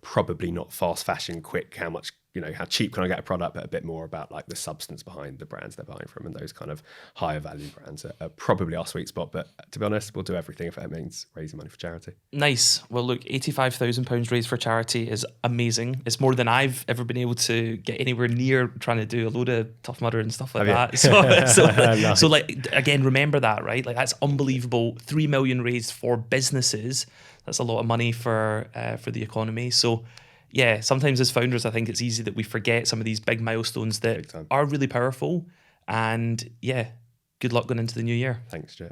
probably not fast fashion, quick, how much, how cheap can I get a product, but a bit more about like the substance behind the brands they're buying from, and those kind of higher value brands are probably our sweet spot. But to be honest, we'll do everything if it means raising money for charity.
Nice. Well, look, £85,000 raised for charity is amazing. It's more than I've ever been able to get anywhere near trying to do a load of Tough Mudder and stuff like that.
Nice.
So like, again, remember that, right? Like that's unbelievable. 3 million raised for businesses. That's a lot of money for the economy. So yeah, sometimes as founders, I think it's easy that we forget some of these big milestones that are really powerful. And yeah, good luck going into the new year.
Thanks, Stuart.